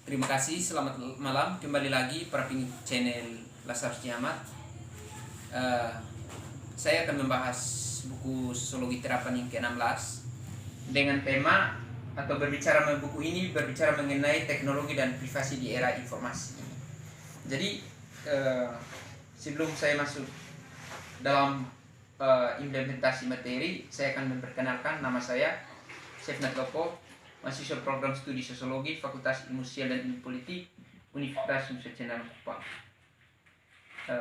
Terima kasih, selamat malam. Kembali lagi para pengikut channel Lazarus Nyamat. Eh, saya akan membahas buku Sosiologi Terapan yang ke-16 dengan tema atau berbicara mengenai buku ini berbicara mengenai teknologi dan privasi di era informasi. Jadi sebelum saya masuk dalam implementasi materi, saya akan memperkenalkan nama saya Sefnat Lopo, mahasiswa program studi sosiologi Fakultas Ilmu Sosial dan Ilmu Politik Universitas Nusa Tenggara Kupang.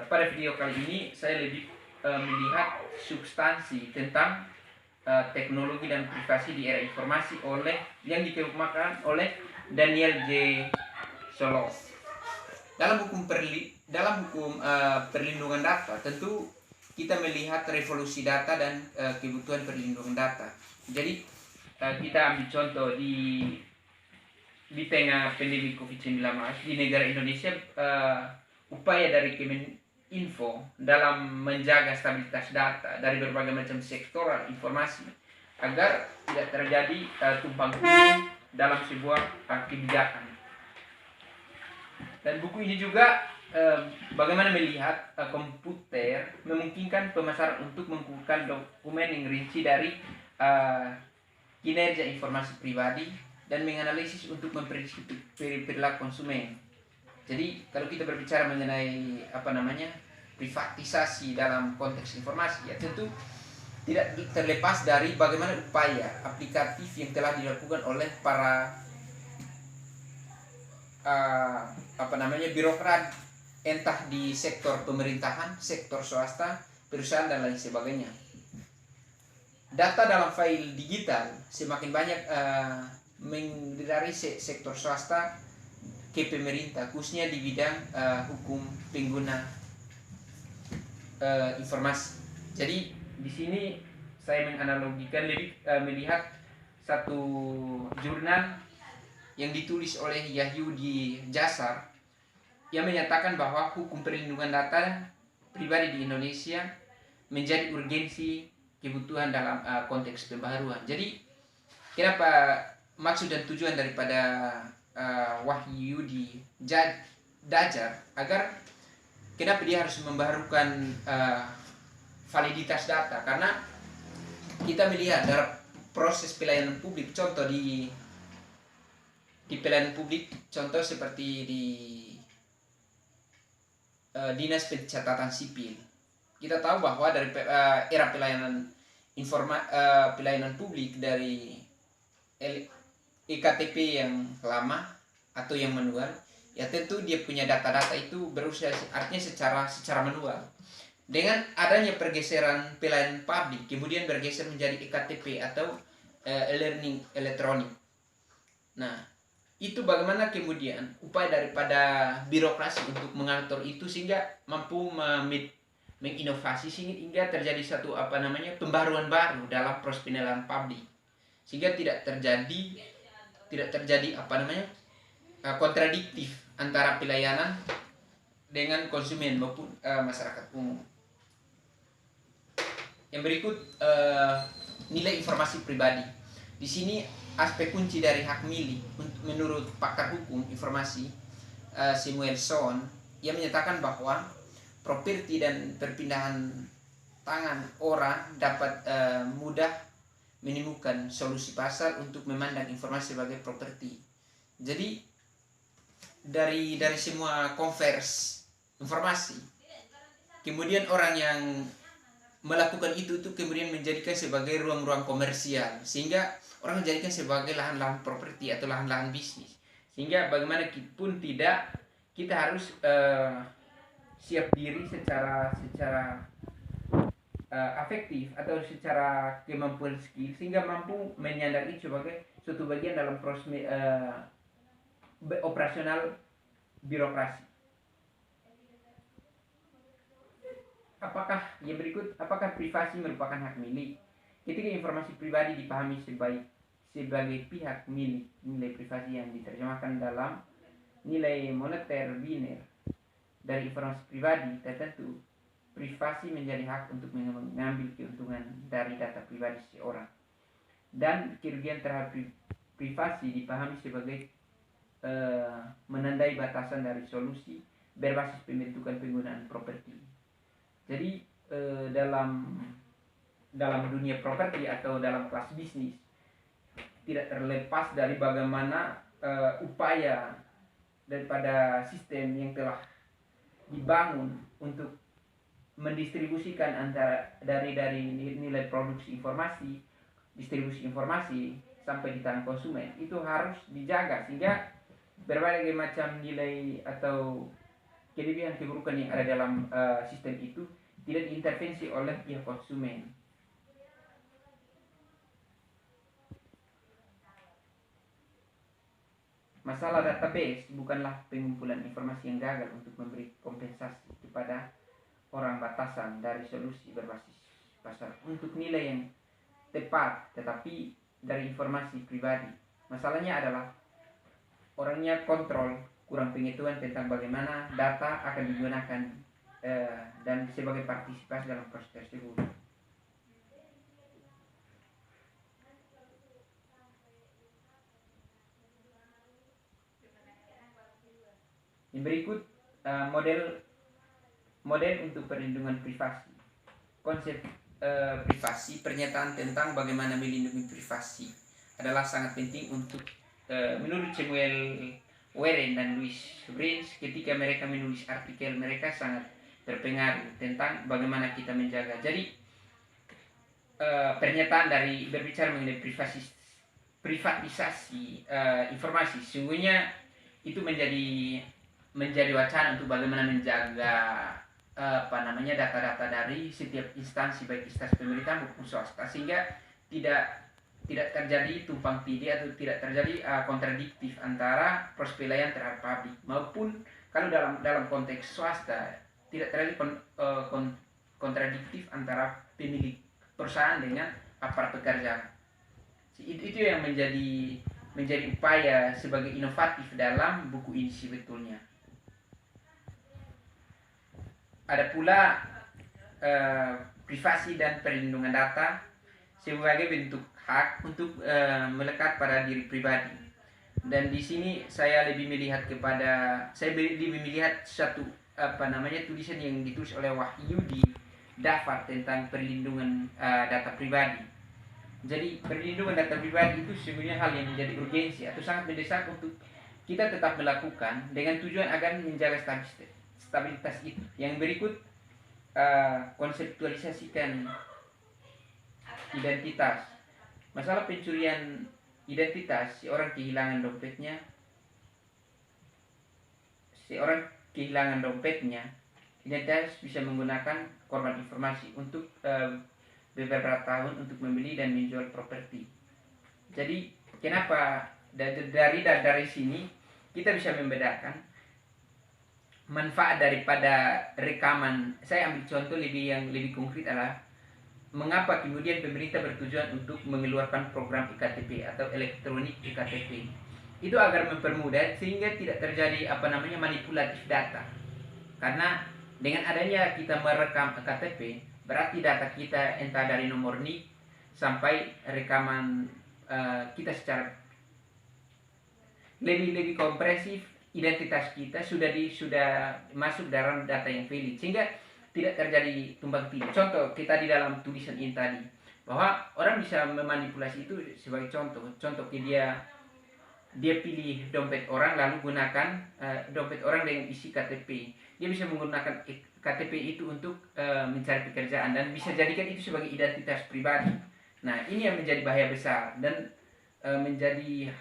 Pada video kali ini saya lebih melihat substansi tentang teknologi dan privasi di era informasi yang dikemukakan oleh Daniel J. Solos. Dalam hukum perlindungan data, tentu kita melihat revolusi data dan kebutuhan perlindungan data. Jadi kita ambil contoh di tengah pandemi COVID-19 di negara Indonesia, upaya dari Kemeninfo dalam menjaga stabilitas data dari berbagai macam sektoral informasi agar tidak terjadi tumpang tindih dalam sebuah kebijakan. Dan buku ini juga bagaimana melihat komputer memungkinkan pemasaran untuk mengumpulkan dokumen yang rinci dari kinerja informasi pribadi dan menganalisis untuk memprediksi perilaku konsumen. Jadi kalau kita berbicara mengenai privatisasi dalam konteks informasi, ya tentu tidak terlepas dari bagaimana upaya aplikatif yang telah dilakukan oleh para birokrat, entah di sektor pemerintahan, sektor swasta, perusahaan dan lain sebagainya. Data dalam file digital semakin banyak dari sektor swasta ke pemerintah, khususnya di bidang hukum pengguna informasi. Jadi di sini saya menganalogikan melihat satu jurnal yang ditulis oleh Yahudi Jasar yang menyatakan bahwa hukum perlindungan data pribadi di Indonesia menjadi urgensi kebutuhan dalam konteks pembaharuan. Jadi kenapa maksud dan tujuan daripada Wahyudi Dajar agar kenapa dia harus membaharukan validitas data, karena kita melihat dalam proses pelayanan publik, contoh di pelayanan publik, contoh seperti di Dinas Pencatatan Sipil, kita tahu bahwa dari era pelayanan publik dari EKTP yang lama atau yang manual, ya tentu dia punya data-data itu berusia artinya secara manual. Dengan adanya pergeseran pelayanan publik, kemudian bergeser menjadi EKTP atau e-learning elektronik. Nah, itu bagaimana kemudian upaya daripada birokrasi untuk mengatur itu sehingga mampu menginovasi sehingga terjadi satu pembaruan baru dalam proses penilaian publik, sehingga tidak terjadi kontradiktif antara pelayanan dengan konsumen maupun masyarakat umum. Yang berikut nilai informasi pribadi. Di sini aspek kunci dari hak milik menurut pakar hukum informasi Samuelson, ia menyatakan bahwa properti dan perpindahan tangan orang dapat mudah menemukan solusi pasar untuk memandang informasi sebagai properti. Jadi dari semua konvers informasi, kemudian orang yang melakukan itu kemudian menjadikan sebagai ruang-ruang komersial, sehingga orang menjadikan sebagai lahan-lahan properti atau lahan-lahan bisnis, sehingga bagaimanapun tidak, kita harus siap diri secara afektif atau secara kemampuan skill, sehingga mampu menyadari sebagai suatu bagian dalam proses operasional birokrasi. Apakah privasi merupakan hak milik? Ketika informasi pribadi dipahami sebagai pihak milik, nilai privasi yang diterjemahkan dalam nilai moneter biner dari informasi pribadi tertentu, privasi menjadi hak untuk mengambil keuntungan dari data pribadi seseorang. Dan kerugian terhadap privasi dipahami sebagai menandai batasan dari solusi berbasis pembentukan penggunaan properti. Jadi dalam dunia properti atau dalam kelas bisnis tidak terlepas dari bagaimana upaya daripada sistem yang telah dibangun untuk mendistribusikan antara dari nilai produksi informasi, distribusi informasi sampai di tangan konsumen itu harus dijaga sehingga berbagai macam nilai atau kelebihan keburukan yang ada dalam sistem itu tidak diintervensi oleh pihak konsumen. Masalah database bukanlah pengumpulan informasi yang gagal untuk memberi kompensasi kepada orang batasan dari solusi berbasis pasar untuk nilai yang tepat, tetapi dari informasi pribadi. Masalahnya adalah orangnya kontrol, kurang pengetahuan tentang bagaimana data akan digunakan dan sebagai partisipasi dalam proses tersebut. Yang berikut model untuk perlindungan privasi. Konsep privasi, pernyataan tentang bagaimana melindungi privasi adalah sangat penting untuk menurut Samuel Warren dan Louis Branch. Ketika mereka menulis artikel, mereka sangat terpengaruh tentang bagaimana kita menjaga. Jadi pernyataan dari berbicara mengenai privatisasi informasi, sungguhnya itu menjadi wacana untuk bagaimana menjaga data-data dari setiap instansi, baik instansi pemerintah maupun swasta, sehingga tidak terjadi tumpang tindih atau tidak terjadi kontradiktif antara proses pelayanan terhadap publik, maupun kalau dalam konteks swasta tidak terjadi kontradiktif antara pemilik perusahaan dengan para pekerja. Itu yang menjadi upaya sebagai inovatif dalam buku ini sebetulnya. Ada pula privasi dan perlindungan data sebagai bentuk hak untuk melekat pada diri pribadi. Dan di sini saya lebih melihat satu tulisan yang ditulis oleh Wahyu di Daftar tentang perlindungan data pribadi. Jadi perlindungan data pribadi itu sebenarnya hal yang menjadi urgensi atau sangat mendesak untuk kita tetap melakukan dengan tujuan agar menjaga stabilitas itu. Yang berikut konseptualisasikan identitas. Masalah pencurian identitas, seorang kehilangan dompetnya, identitas bisa menggunakan korban informasi untuk beberapa tahun untuk membeli dan menjual properti. Jadi kenapa dari sini kita bisa membedakan manfaat daripada rekaman. Saya ambil contoh yang lebih konkret adalah mengapa kemudian pemerintah bertujuan untuk mengeluarkan program IKTP atau elektronik IKTP. Itu agar mempermudah sehingga tidak terjadi manipulatif data. Karena dengan adanya kita merekam KTP, berarti data kita entah dari nomor NIK sampai rekaman kita secara lebih kompresif, identitas kita sudah masuk dalam data yang valid sehingga tidak terjadi tumbang tindih. Contoh kita di dalam tulisan ini tadi bahwa orang bisa memanipulasi itu sebagai contoh dia pilih dompet orang lalu gunakan dompet orang dengan isi KTP. Dia bisa menggunakan KTP itu untuk mencari pekerjaan dan bisa jadikan itu sebagai identitas pribadi. Nah, ini yang menjadi bahaya besar dan menjadi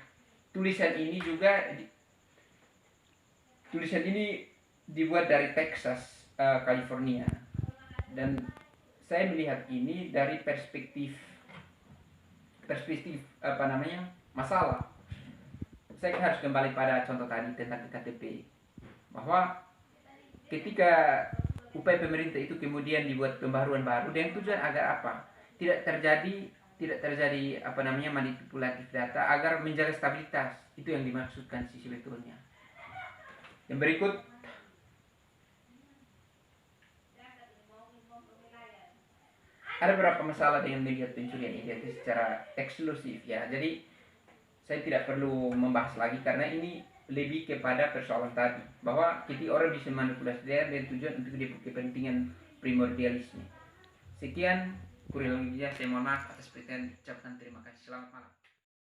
tulisan ini dibuat dari Texas, California, dan saya melihat ini dari perspektif masalah. Saya harus kembali pada contoh tadi tentang KTP, bahwa ketika upaya pemerintah itu kemudian dibuat pembaruan baru dengan tujuan agar apa? Tidak terjadi manipulatif data, agar menjaga stabilitas. Itu yang dimaksudkan sih sebetulnya. Yang berikut ada beberapa masalah dengan melihat pencurian identitas secara eksklusif ya. Jadi saya tidak perlu membahas lagi karena ini lebih kepada persoalan tadi, bahwa jadi orang bisa manipulasi daerah dengan tujuan untuk kepentingan primordialisme. Sekian, kurang lebihnya saya mohon maaf atas perhatian. Ucapkan terima kasih. Selamat malam.